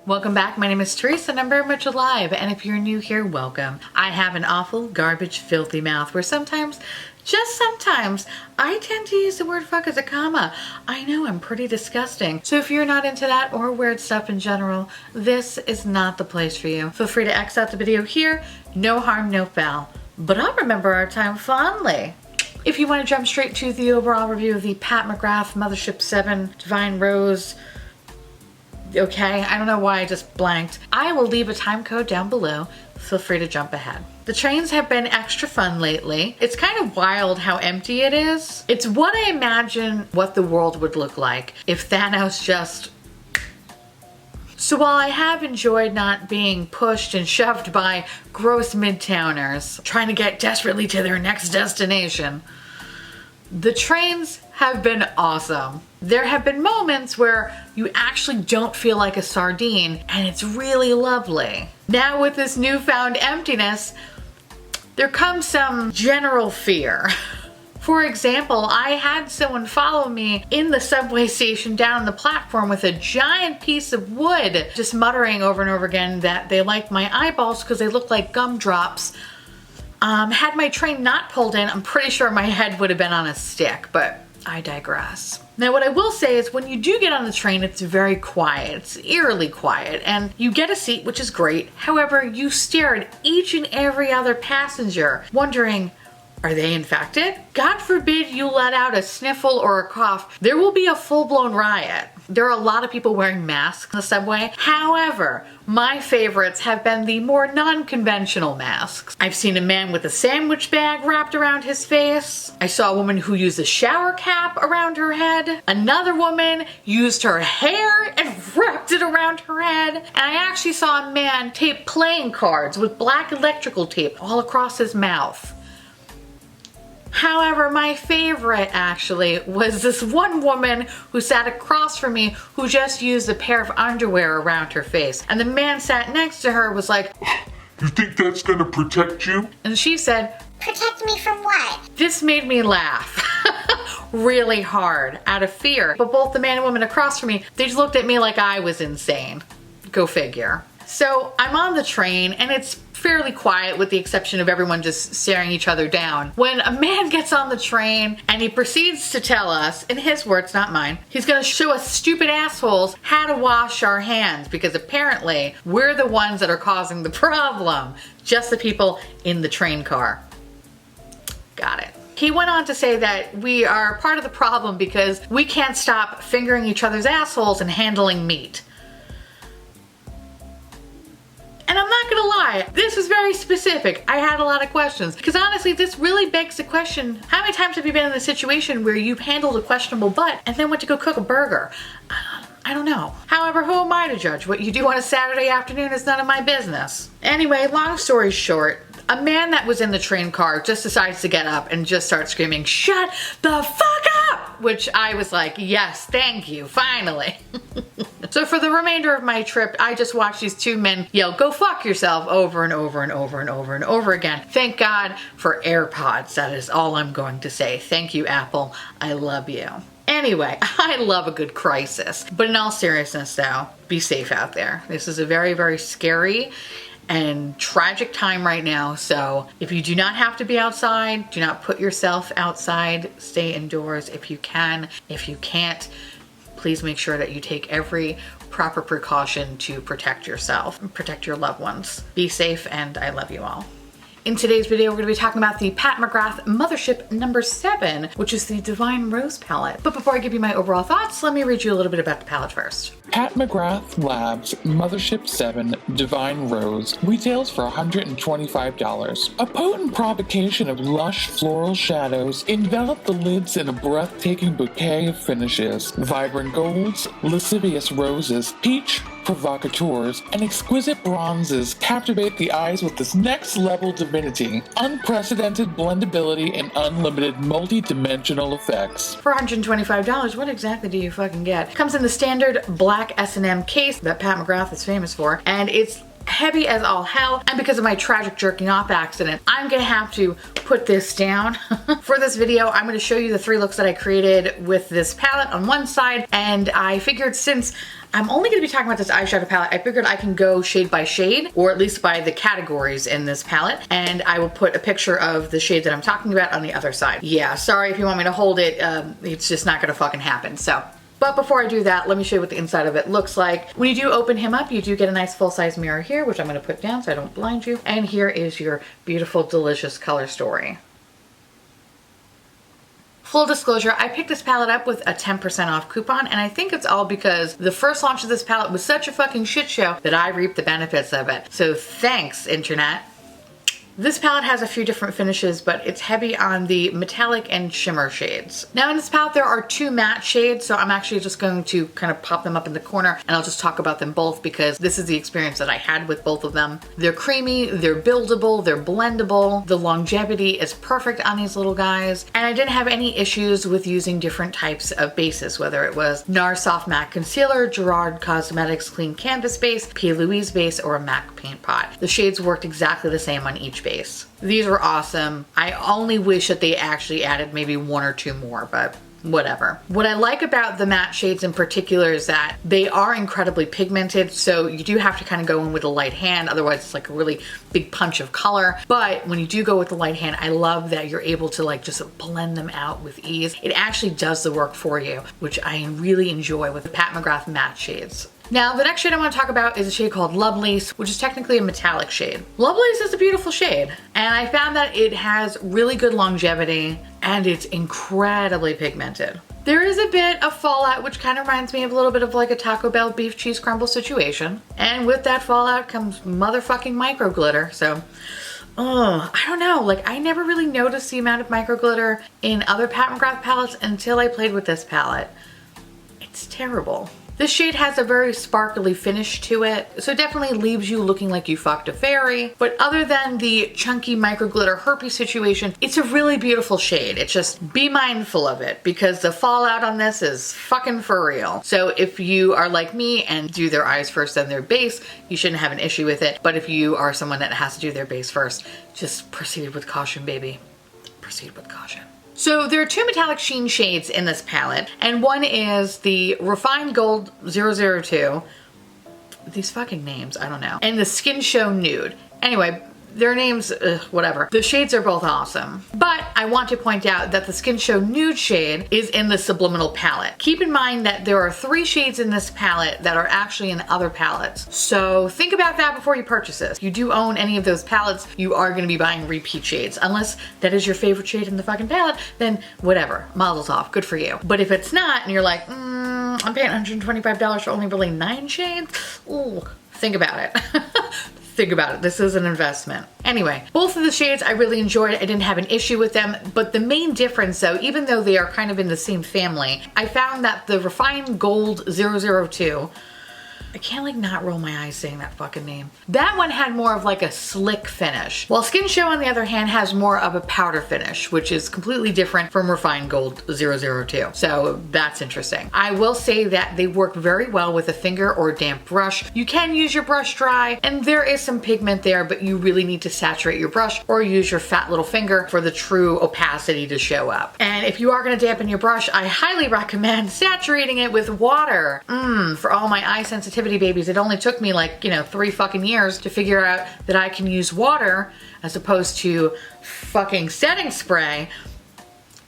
Welcome back. My name is Theresa and I'm very much alive. And if you're new here, welcome. I have an awful, garbage, filthy mouth where sometimes, just sometimes, I tend to use the word fuck as a comma. I know I'm pretty disgusting. So if you're not into that or weird stuff in general, this is not the place for you. Feel free to X out the video here. No harm, no foul. But I'll remember our time fondly. If you want to jump straight to the overall review of the Pat Mcgrath Mothership 7 Divine Rose, okay, I don't know why I just blanked. I will leave a time code down below. Feel free to jump ahead. The trains have been extra fun lately. It's kind of wild how empty it is. It's what I imagine what the world would look like if Thanos just... So while I have enjoyed not being pushed and shoved by gross midtowners trying to get desperately to their next destination, the trains have been awesome. There have been moments where you actually don't feel like a sardine and it's really lovely. Now with this newfound emptiness, there comes some general fear. For example, I had someone follow me in the subway station down the platform with a giant piece of wood, just muttering over and over again that they liked my eyeballs because they look like gumdrops. Had my train not pulled in, I'm pretty sure my head would have been on a stick, but I digress. Now what I will say is when you do get on the train, it's very quiet. It's eerily quiet and you get a seat, which is great. However, you stare at each and every other passenger wondering, are they infected? God forbid you let out a sniffle or a cough. There will be a full-blown riot. There are a lot of people wearing masks in the subway. However, my favorites have been the more non-conventional masks. I've seen a man with a sandwich bag wrapped around his face. I saw a woman who used a shower cap around her head. Another woman used her hair and wrapped it around her head. And I actually saw a man tape playing cards with black electrical tape all across his mouth. However, my favorite actually was this one woman who sat across from me who just used a pair of underwear around her face. And the man sat next to her was like, "You think that's gonna protect you?" And she said, "Protect me from what?" This made me laugh really hard out of fear. But both the man and woman across from me, they just looked at me like I was insane. Go figure. So I'm on the train and it's fairly quiet with the exception of everyone just staring each other down. When a man gets on the train and he proceeds to tell us, in his words, not mine, he's gonna show us stupid assholes how to wash our hands because apparently we're the ones that are causing the problem, just the people in the train car. Got it. He went on to say that we are part of the problem because we can't stop fingering each other's assholes and handling meat. And I'm not gonna lie, this was very specific. I had a lot of questions. Because honestly, this really begs the question, how many times have you been in a situation where you've handled a questionable butt and then went to go cook a burger? I don't know. However, who am I to judge? What you do on a Saturday afternoon is none of my business. Anyway, long story short, a man that was in the train car just decides to get up and just start screaming, "Shut the fuck up!" Which I was like, yes, thank you, finally. So for the remainder of my trip, I just watched these two men yell, "Go fuck yourself," over and over and over and over and over again. Thank God for AirPods, that is all I'm going to say. Thank you, Apple, I love you. Anyway, I love a good crisis. But in all seriousness though, be safe out there. This is a very, very scary and tragic time right now. So if you do not have to be outside, do not put yourself outside. Stay indoors if you can. If you can't, please make sure that you take every proper precaution to protect yourself and protect your loved ones. Be safe and I love you all. In today's video, we're going to be talking about the Pat Mcgrath Mothership number 7, which is the Divine Rose palette. But before I give you my overall thoughts, let me read you a little bit about the palette first. Pat Mcgrath Labs Mothership 7 Divine Rose retails for $125. A potent provocation of lush floral shadows envelop the lids in a breathtaking bouquet of finishes. Vibrant golds, lascivious roses, peach, provocateurs, and exquisite bronzes captivate the eyes with this next-level divinity, unprecedented blendability, and unlimited multi-dimensional effects. For $125, what exactly do you fucking get? Comes in the standard black S&M case that Pat Mcgrath is famous for, and it's heavy as all hell, and because of my tragic jerking off accident, I'm gonna have to put this down. For this video, I'm gonna show you the 3 looks that I created with this palette on one side, and I figured since I'm only gonna be talking about this eyeshadow palette, I figured I can go shade by shade, or at least by the categories in this palette, and I will put a picture of the shade that I'm talking about on the other side. Yeah, sorry if you want me to hold it, it's just not gonna fucking happen, so. But before I do that, let me show you what the inside of it looks like. When you do open him up, you do get a nice full-size mirror here, which I'm gonna put down so I don't blind you. And here is your beautiful, delicious color story. Full disclosure, I picked this palette up with a 10% off coupon, and I think it's all because the first launch of this palette was such a fucking shit show that I reaped the benefits of it. So thanks, internet. This palette has a few different finishes, but it's heavy on the metallic and shimmer shades. Now in this palette there are 2 matte shades, so I'm actually just going to kind of pop them up in the corner and I'll just talk about them both because this is the experience that I had with both of them. They're creamy, they're buildable, they're blendable, the longevity is perfect on these little guys, and I didn't have any issues with using different types of bases, whether it was NARS Soft Matte Concealer, Gerard Cosmetics Clean Canvas Base, P. Louise Base, or a MAC Paint Pot. The shades worked exactly the same on each base. These were awesome. I only wish that they actually added maybe 1 or 2 more, but whatever. What I like about the matte shades in particular is that they are incredibly pigmented, so you do have to kind of go in with a light hand, otherwise it's like a really big punch of color. But when you do go with the light hand, I love that you're able to like just blend them out with ease. It actually does the work for you, which I really enjoy with the Pat McGrath matte shades. Now, the next shade I want to talk about is a shade called Lovelace, which is technically a metallic shade. Lovelace is a beautiful shade, and I found that it has really good longevity, and it's incredibly pigmented. There is a bit of fallout, which kind of reminds me of a little bit of like a Taco Bell beef cheese crumble situation. And with that fallout comes motherfucking micro glitter, so I don't know, like I never really noticed the amount of micro glitter in other Pat McGrath palettes until I played with this palette. It's terrible. This shade has a very sparkly finish to it, so it definitely leaves you looking like you fucked a fairy. But other than the chunky micro glitter herpes situation, it's a really beautiful shade. It's just be mindful of it because the fallout on this is fucking for real. So if you are like me and do their eyes first then their base, you shouldn't have an issue with it. But if you are someone that has to do their base first, just proceed with caution, baby. Proceed with caution. So there are 2 metallic sheen shades in this palette, and one is the Refined Gold 002, these fucking names, I don't know, and the Skin Show Nude. Anyway, their names, whatever. The shades are both awesome. But I want to point out that the Skin Show Nude shade is in the Subliminal palette. Keep in mind that there are 3 shades in this palette that are actually in other palettes. So think about that before you purchase this. If you do own any of those palettes, you are going to be buying repeat shades. Unless that is your favorite shade in the fucking palette, then whatever. Mazel's off. Good for you. But if it's not, and you're like, I'm paying $125 for only really 9 shades, ooh, think about it. Think about it. This is an investment. Anyway, both of the shades I really enjoyed. I didn't have an issue with them, but the main difference though, even though they are kind of in the same family, I found that the Refined Gold 002, I can't like not roll my eyes saying that fucking name. That one had more of like a slick finish, while Skin Show on the other hand has more of a powder finish, which is completely different from Refined Gold 002. So that's interesting. I will say that they work very well with a finger or damp brush. You can use your brush dry, and there is some pigment there, but you really need to saturate your brush or use your fat little finger for the true opacity to show up. And if you are gonna dampen your brush, I highly recommend saturating it with water. For all my eye sensitivity babies, it only took me like, 3 fucking years to figure out that I can use water as opposed to fucking setting spray.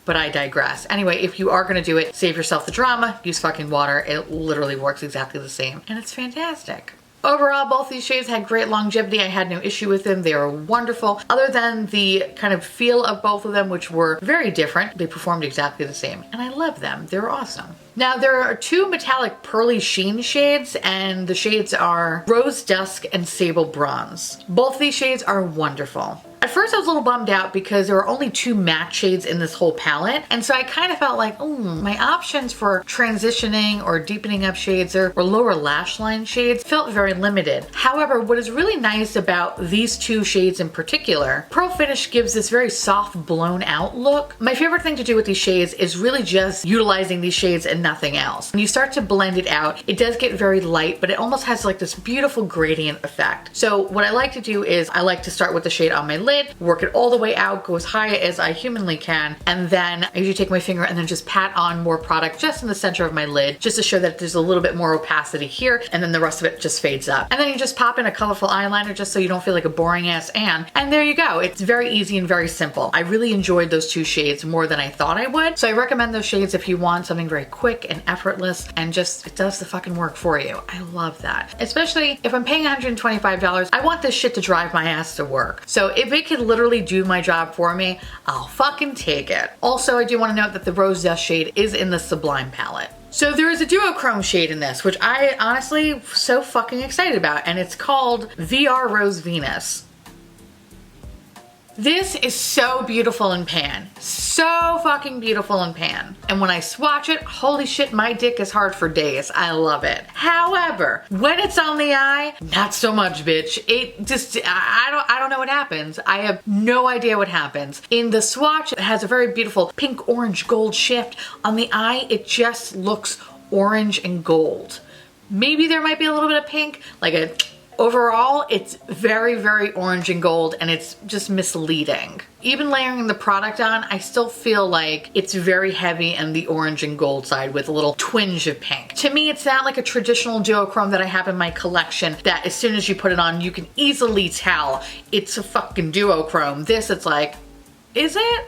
But I digress. Anyway, if you are gonna do it, save yourself the drama, use fucking water. It literally works exactly the same, and it's fantastic. Overall, both these shades had great longevity. I had no issue with them. They are wonderful. Other than the kind of feel of both of them, which were very different, they performed exactly the same. And I love them. They're awesome. Now, there are 2 metallic Pearly Sheen shades, and the shades are Rose Dusk and Sable Bronze. Both these shades are wonderful. At first I was a little bummed out because there were only 2 matte shades in this whole palette. And so I kind of felt like, my options for transitioning or deepening up shades or lower lash line shades felt very limited. However, what is really nice about these 2 shades in particular, Pearl Finish gives this very soft blown out look. My favorite thing to do with these shades is really just utilizing these shades and nothing else. When you start to blend it out, it does get very light, but it almost has like this beautiful gradient effect. So what I like to do is I like to start with the shade on my lid, work it all the way out, go as high as I humanly can, and then I usually take my finger and then just pat on more product just in the center of my lid, just to show that there's a little bit more opacity here, and then the rest of it just fades up. And then you just pop in a colorful eyeliner just so you don't feel like a boring ass Anne, and there you go. It's very easy and very simple. I really enjoyed those 2 shades more than I thought I would, so I recommend those shades if you want something very quick and effortless and just, it does the fucking work for you. I love that. Especially if I'm paying $125, I want this shit to drive my ass to work. So if it could literally do my job for me, I'll fucking take it. Also, I do want to note that the Rose Zest shade is in the Sublime palette. So there is a duochrome shade in this, which I honestly so fucking excited about, and it's called VR Rose Venus. This is so beautiful in pan. So fucking beautiful in pan. And when I swatch it, holy shit, my dick is hard for days. I love it. However, when it's on the eye, not so much, bitch. It just, I don't know what happens. I have no idea what happens. In the swatch, it has a very beautiful pink, orange, gold shift. On the eye, it just looks orange and gold. Maybe there might be a little bit of pink, like a overall, it's very, very orange and gold, and it's just misleading. Even layering the product on, I still feel like it's very heavy in the orange and gold side with a little twinge of pink. To me, it's not like a traditional duochrome that I have in my collection that as soon as you put it on, you can easily tell it's a fucking duochrome. This, it's like, is it?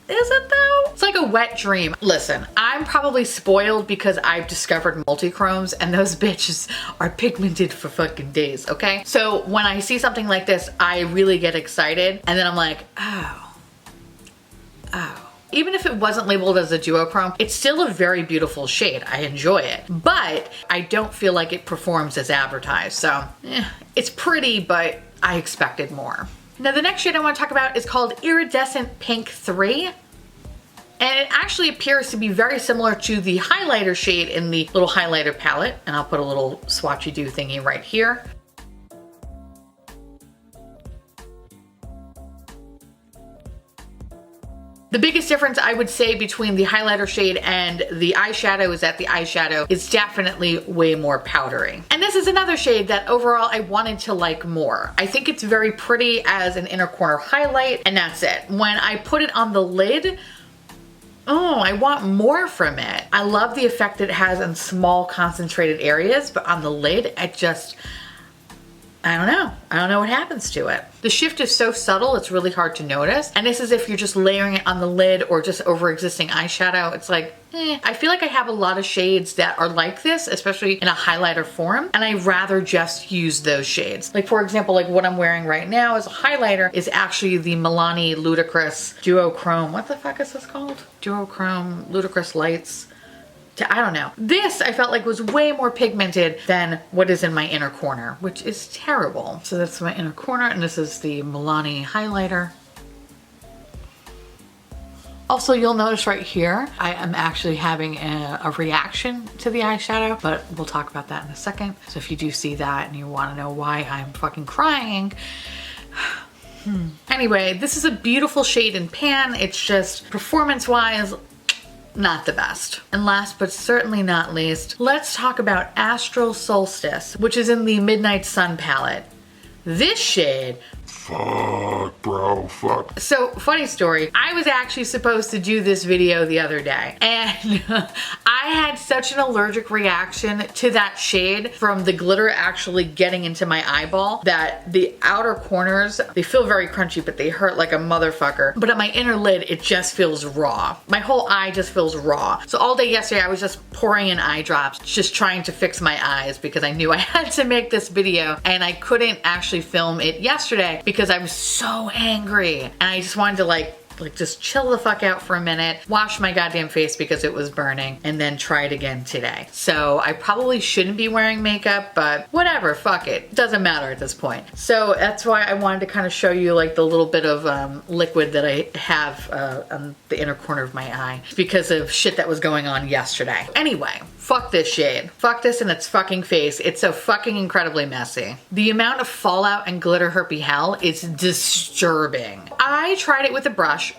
Is it though? It's like a wet dream. Listen, I'm probably spoiled because I've discovered multi-chromes and those bitches are pigmented for fucking days, okay? So when I see something like this, I really get excited and then I'm like, oh. Even if it wasn't labeled as a duochrome, it's still a very beautiful shade. I enjoy it, but I don't feel like it performs as advertised. So it's pretty, but I expected more. Now the next shade I want to talk about is called Iridescent Pink 3. And it actually appears to be very similar to the highlighter shade in the little highlighter palette. And I'll put a little swatchy do thingy right here. The biggest difference I would say between the highlighter shade and the eyeshadow is that the eyeshadow is definitely way more powdery. And this is another shade that overall I wanted to like more. I think it's very pretty as an inner corner highlight, and that's it. When I put it on the lid, oh, I want more from it. I love the effect it has in small concentrated areas, but on the lid, I don't know. I don't know what happens to it. The shift is so subtle, it's really hard to notice. And this is if you're just layering it on the lid or just over existing eyeshadow. It's like, I feel like I have a lot of shades that are like this, especially in a highlighter form. And I'd rather just use those shades. Like for example, like what I'm wearing right now as a highlighter is actually the Milani Ludicrous Duochrome. What the fuck is this called? Duochrome Ludicrous Lights. I don't know. This I felt like was way more pigmented than what is in my inner corner, which is terrible. So that's my inner corner, and this is the Milani highlighter. Also, you'll notice right here, I am actually having a reaction to the eyeshadow, but we'll talk about that in a second. So if you do see that and you want to know why I'm fucking crying, Anyway, this is a beautiful shade in pan. It's just performance-wise, not the best. And last but certainly not least, let's talk about Astral Solstice, which is in the Midnight Sun palette. This shade, fuck, bro, fuck. So, funny story, I was actually supposed to do this video the other day, and I had such an allergic reaction to that shade from the glitter actually getting into my eyeball that the outer corners, they feel very crunchy, but they hurt like a motherfucker. But at my inner lid, it just feels raw. My whole eye just feels raw. So all day yesterday, I was just pouring in eye drops, just trying to fix my eyes because I knew I had to make this video, and I couldn't actually film it yesterday because I was so angry and I just wanted to like like just chill the fuck out for a minute, wash my goddamn face because it was burning, and then try it again today. So I probably shouldn't be wearing makeup, but whatever, fuck it. Doesn't matter at this point. So that's why I wanted to kind of show you like the little bit of liquid that I have on the inner corner of my eye because of shit that was going on yesterday. Anyway, fuck this shade. Fuck this in its fucking face. It's so fucking incredibly messy. The amount of fallout and glitter herpy hell is disturbing. I tried it with a brush.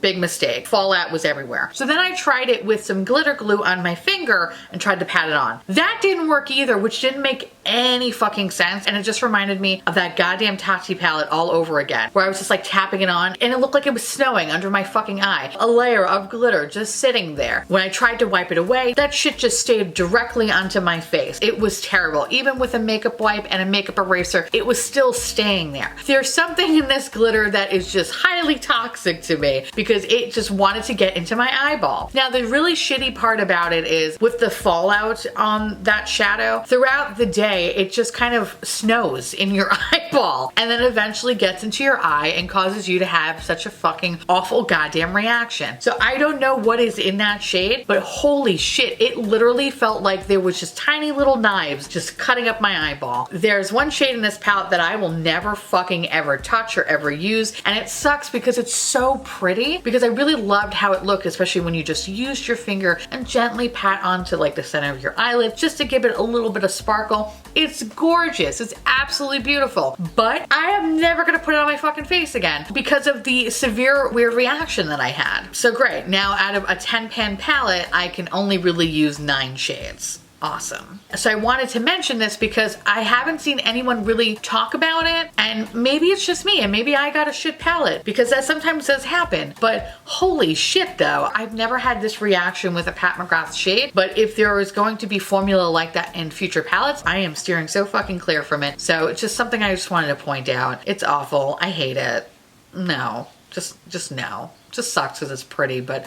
Big mistake. Fallout was everywhere. So then I tried it with some glitter glue on my finger and tried to pat it on. That didn't work either, which didn't make any fucking sense. And it just reminded me of that goddamn Tati palette all over again, where I was just like tapping it on and it looked like it was snowing under my fucking eye. A layer of glitter just sitting there. When I tried to wipe it away, that shit just stayed directly onto my face. It was terrible. Even with a makeup wipe and a makeup eraser, it was still staying there. There's something in this glitter that is just highly toxic to me because it just wanted to get into my eyeball. Now, the really shitty part about it is with the fallout on that shadow, throughout the day, it just kind of snows in your eyeball and then eventually gets into your eye and causes you to have such a fucking awful goddamn reaction. So I don't know what is in that shade, but holy shit, it literally felt like there was just tiny little knives just cutting up my eyeball. There's one shade in this palette that I will never fucking ever touch or ever use, and it sucks because it's so pretty, because I really loved how it looked, especially when you just used your finger and gently pat onto like the center of your eyelid just to give it a little bit of sparkle. It's gorgeous. It's absolutely beautiful. But I am never gonna put it on my fucking face again because of the severe weird reaction that I had. So great. Now out of a 10-pan palette, I can only really use 9 shades. Awesome. So I wanted to mention this because I haven't seen anyone really talk about it, and maybe it's just me and maybe I got a shit palette because that sometimes does happen. But holy shit though, I've never had this reaction with a Pat McGrath shade, but if there is going to be formula like that in future palettes, I am steering so fucking clear from it. So it's just something I just wanted to point out. It's awful. I hate it. No, just no. Just sucks because it's pretty, but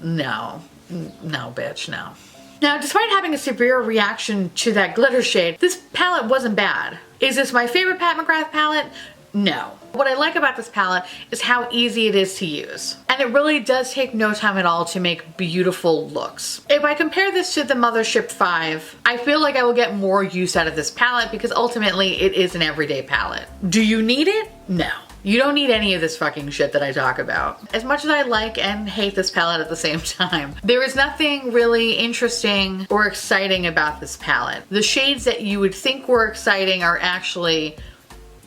no, bitch, no. Now, despite having a severe reaction to that glitter shade, this palette wasn't bad. Is this my favorite Pat McGrath palette? No. What I like about this palette is how easy it is to use. And it really does take no time at all to make beautiful looks. If I compare this to the Mothership Vii, I feel like I will get more use out of this palette because ultimately it is an everyday palette. Do you need it? No. You don't need any of this fucking shit that I talk about. As much as I like and hate this palette at the same time, there is nothing really interesting or exciting about this palette. The shades that you would think were exciting are actually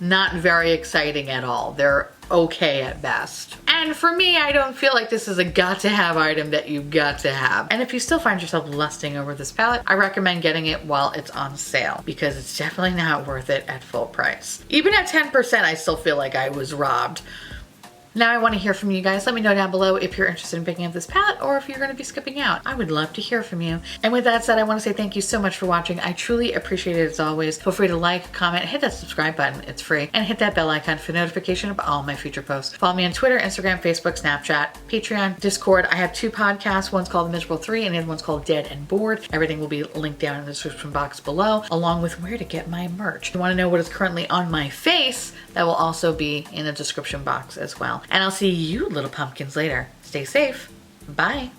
not very exciting at all. They're okay at best. And for me, I don't feel like this is a got to have item that you've got to have. And if you still find yourself lusting over this palette, I recommend getting it while it's on sale because it's definitely not worth it at full price. Even at 10%, I still feel like I was robbed. Now I want to hear from you guys. Let me know down below if you're interested in picking up this palette or if you're going to be skipping out. I would love to hear from you. And with that said, I want to say thank you so much for watching. I truly appreciate it as always. Feel free to like, comment, hit that subscribe button. It's free. And hit that bell icon for notification of all my future posts. Follow me on Twitter, Instagram, Facebook, Snapchat, Patreon, Discord. I have 2 podcasts. One's called The Miserable 3 and the other one's called Dead and Bored. Everything will be linked down in the description box below, along with where to get my merch. If you want to know what is currently on my face, that will also be in the description box as well. And I'll see you little pumpkins later. Stay safe. Bye.